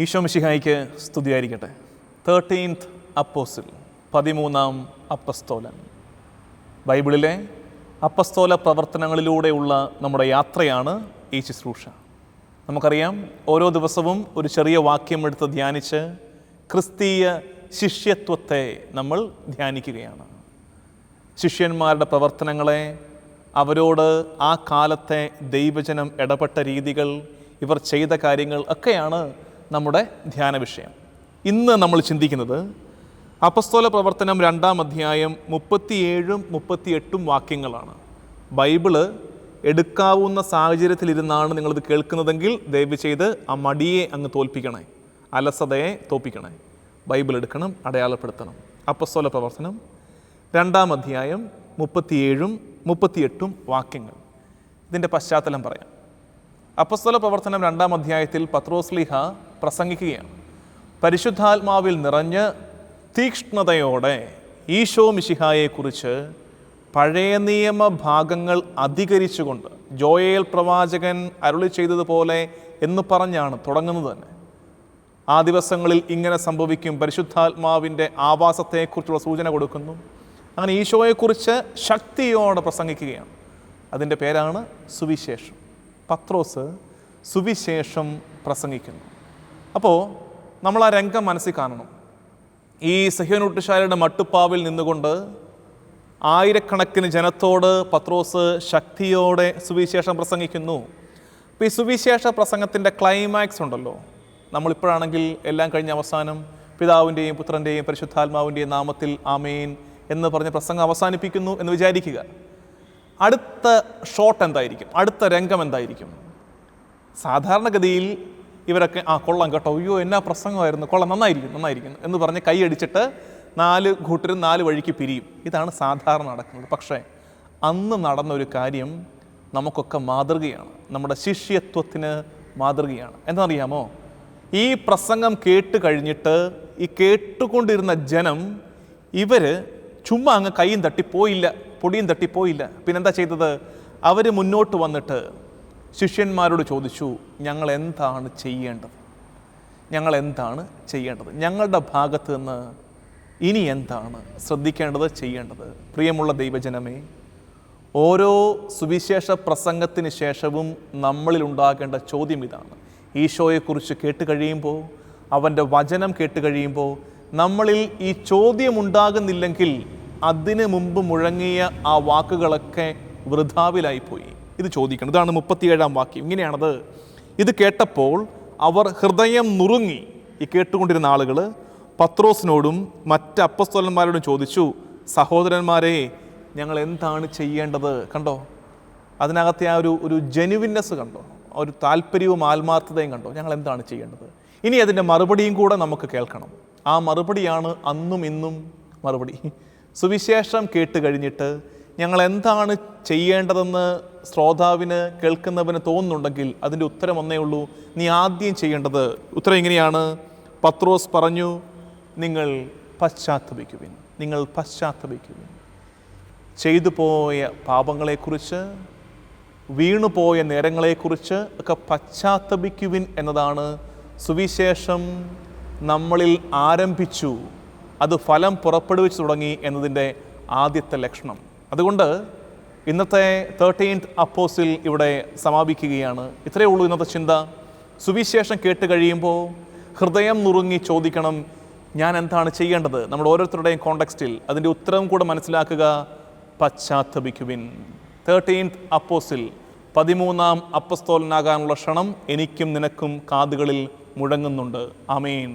ഈശോ മിശിഹായ്ക്ക് സ്തുതിയായിരിക്കട്ടെ. 13th അപ്പോസിൽ, 13ാം അപ്പസ്തോലൻ. ബൈബിളിലെ അപ്പസ്തോല പ്രവർത്തനങ്ങളിലൂടെയുള്ള നമ്മുടെ യാത്രയാണ് ഈ ശുശ്രൂഷ. നമുക്കറിയാം, ഓരോ ദിവസവും ഒരു ചെറിയ വാക്യം എടുത്ത് ധ്യാനിച്ച് ക്രിസ്തീയ ശിഷ്യത്വത്തെ നമ്മൾ ധ്യാനിക്കുകയാണ്. ശിഷ്യന്മാരുടെ പ്രവർത്തനങ്ങളെ, അവരോട് ആ കാലത്തെ ദൈവജനം ഇടപെട്ട രീതികൾ, ഇവർ ചെയ്ത കാര്യങ്ങൾ ഒക്കെയാണ് നമ്മുടെ ധ്യാന വിഷയം. ഇന്ന് നമ്മൾ ചിന്തിക്കുന്നത് അപ്പസ്തോല പ്രവർത്തനം 2-ാം അധ്യായം 37-ഉം 38-ഉം വാക്യങ്ങളാണ്. ബൈബിള് എടുക്കാവുന്ന സാഹചര്യത്തിലിരുന്നാണ് നിങ്ങളിത് കേൾക്കുന്നതെങ്കിൽ ദയവ് ചെയ്ത് ആ മടിയെ അങ്ങ് തോൽപ്പിക്കണേ, അലസതയെ തോൽപ്പിക്കണേ. ബൈബിൾ എടുക്കണം, അടയാളപ്പെടുത്തണം. അപ്പസ്തോല പ്രവർത്തനം 2-ാം അധ്യായം 37-ഉം 38-ഉം വാക്യങ്ങൾ. ഇതിൻ്റെ പശ്ചാത്തലം പറയാം. അപ്പസ്തോല പ്രവർത്തനം 2-ാം അധ്യായത്തിൽ പത്രോസ്ലീഹ പ്രസംഗിക്കുകയാണ്. പരിശുദ്ധാത്മാവിൽ നിറഞ്ഞ് തീക്ഷ്ണതയോടെ ഈശോ മിശിഹായെക്കുറിച്ച് പഴയ നിയമ ഭാഗങ്ങൾ അധികരിച്ചുകൊണ്ട് ജോയേൽ പ്രവാചകൻ അരുളി ചെയ്തതുപോലെ എന്ന് പറഞ്ഞാണ് തുടങ്ങുന്നത് തന്നെ. ആ ദിവസങ്ങളിൽ ഇങ്ങനെ സംഭവിക്കും, പരിശുദ്ധാത്മാവിൻ്റെ ആവാസത്തെക്കുറിച്ചുള്ള സൂചന കൊടുക്കുന്നു. അങ്ങനെ ഈശോയെക്കുറിച്ച് ശക്തിയോടെ പ്രസംഗിക്കുകയാണ്. അതിൻ്റെ പേരാണ് സുവിശേഷം. പത്രോസ് സുവിശേഷം പ്രസംഗിക്കുന്നു. അപ്പോൾ നമ്മൾ ആ രംഗം മനസ്സിൽ കാണണം. ഈ സഹ്യോനൊട്ടുശാലയുടെ മട്ടുപ്പാവിൽ നിന്നുകൊണ്ട് ആയിരക്കണക്കിന് ജനത്തോട് പത്രോസ് ശക്തിയോടെ സുവിശേഷം പ്രസംഗിക്കുന്നു. അപ്പോൾ ഈ സുവിശേഷ പ്രസംഗത്തിൻ്റെ ക്ലൈമാക്സ് ഉണ്ടല്ലോ, നമ്മളിപ്പോഴാണെങ്കിൽ എല്ലാം കഴിഞ്ഞ അവസാനം പിതാവിൻ്റെയും പുത്രൻ്റെയും പരിശുദ്ധാത്മാവിൻ്റെയും നാമത്തിൽ ആമേൻ എന്ന് പറഞ്ഞ് പ്രസംഗം അവസാനിപ്പിക്കുന്നു എന്ന് വിചാരിക്കുക. അടുത്ത ഷോട്ട് എന്തായിരിക്കും? അടുത്ത രംഗം എന്തായിരിക്കും? സാധാരണഗതിയിൽ ഇവരൊക്കെ കൊള്ളാം കേട്ടോ, അയ്യോ എന്നാ പ്രസംഗമായിരുന്നു, കൊള്ളാം, നന്നായിരിക്കുന്നു എന്ന് പറഞ്ഞ് കൈയടിച്ചിട്ട് 4 കൂട്ടരും 4 വഴിക്ക് പിരിയും. ഇതാണ് സാധാരണ നടക്കുന്നത്. പക്ഷേ അന്ന് നടന്നൊരു കാര്യം നമുക്കൊക്കെ മാതൃകയാണ്, നമ്മുടെ ശിഷ്യത്വത്തിന് മാതൃകയാണ്. എന്താണെന്നറിയാമോ? ഈ പ്രസംഗം കേട്ട് കഴിഞ്ഞിട്ട് ഈ കേട്ടുകൊണ്ടിരുന്ന ജനം ഇവർ ചുമ്മാ അങ്ങ് കൈയും തട്ടിപ്പോയില്ല, പൊടിയും തട്ടിപ്പോയില്ല. പിന്നെന്താ ചെയ്തത്? അവർ മുന്നോട്ട് വന്നിട്ട് ശിഷ്യന്മാരോട് ചോദിച്ചു, ഞങ്ങൾ എന്താണ് ചെയ്യേണ്ടത്? ഞങ്ങളുടെ ഭാഗത്ത് നിന്ന് ഇനി എന്താണ് ശ്രദ്ധിക്കേണ്ടത്, ചെയ്യേണ്ടത്? പ്രിയമുള്ള ദൈവജനമേ, ഓരോ സുവിശേഷ പ്രസംഗത്തിന് ശേഷവും നമ്മളിൽ ഉണ്ടാകേണ്ട ചോദ്യം ഇതാണ്. ഈശോയെക്കുറിച്ച് കേട്ട് കഴിയുമ്പോൾ, അവൻ്റെ വചനം കേട്ട് കഴിയുമ്പോൾ നമ്മളിൽ ഈ ചോദ്യം ഉണ്ടാകുന്നില്ലെങ്കിൽ അതിന് മുമ്പ് മുഴങ്ങിയ ആ വാക്കുകളൊക്കെ വൃഥാവിലായിപ്പോയി. ഇത് ചോദിക്കണം. ഇതാണ് 37-ാം വാക്യം. ഇങ്ങനെയാണത്: ഇത് കേട്ടപ്പോൾ അവർ ഹൃദയം നുറുങ്ങി. ഈ കേട്ടുകൊണ്ടിരുന്ന ആളുകൾ പത്രോസിനോടും മറ്റ് അപ്പസ്തോലന്മാരോടും ചോദിച്ചു, സഹോദരന്മാരെ, ഞങ്ങൾ എന്താണ് ചെയ്യേണ്ടത്? കണ്ടോ, അതിനകത്തെ ആ ഒരു ജെനുവിനെസ് കണ്ടോ, ഒരു താല്പര്യവും ആത്മാർത്ഥതയും കണ്ടോ? ഞങ്ങൾ എന്താണ് ചെയ്യേണ്ടത്? ഇനി അതിൻ്റെ മറുപടിയും കൂടെ നമുക്ക് കേൾക്കണം. ആ മറുപടിയാണ് അന്നും ഇന്നും മറുപടി. സുവിശേഷം കേട്ട് കഴിഞ്ഞിട്ട് ഞങ്ങൾ എന്താണ് ചെയ്യേണ്ടതെന്ന് ശ്രോതാവിന്, കേൾക്കുന്നവന് തോന്നുന്നുണ്ടെങ്കിൽ അതിൻ്റെ ഉത്തരം ഒന്നേ ഉള്ളൂ: നീ ആദ്യം ചെയ്യേണ്ടത്. ഉത്തരം ഇങ്ങനെയാണ്. പത്രോസ് പറഞ്ഞു, നിങ്ങൾ പശ്ചാത്തപിക്കുവിൻ. ചെയ്തു പോയ പാപങ്ങളെക്കുറിച്ച്, വീണുപോയ നേരങ്ങളെക്കുറിച്ച് ഒക്കെ പശ്ചാത്തപിക്കുവിൻ എന്നതാണ് സുവിശേഷം നമ്മളിൽ ആരംഭിച്ചു, അത് ഫലം പുറപ്പെടുവിച്ചു തുടങ്ങി എന്നതിൻ്റെ ആദ്യത്തെ ലക്ഷണം. അതുകൊണ്ട് ഇന്നത്തെ 13th അപ്പോസിൽ ഇവിടെ സമാപിക്കുകയാണ്. ഇത്രയേ ഉള്ളൂ ഇന്നത്തെ ചിന്ത. സുവിശേഷം കേട്ട് കഴിയുമ്പോൾ ഹൃദയം നുറുങ്ങി ചോദിക്കണം, ഞാൻ എന്താണ് ചെയ്യേണ്ടത്? നമ്മുടെ ഓരോരുത്തരുടെയും കോണ്ടെക്സ്റ്റിൽ അതിൻ്റെ ഉത്തരം കൂടെ മനസ്സിലാക്കുക. പശ്ചാത്തപിക്കുവിൻ. 13th അപ്പോസിൽ, 13ാം അപ്പസ്തോലനാകാനുള്ള ക്ഷണം എനിക്കും നിനക്കും കാതുകളിൽ മുഴങ്ങുന്നുണ്ട്. ആമേൻ.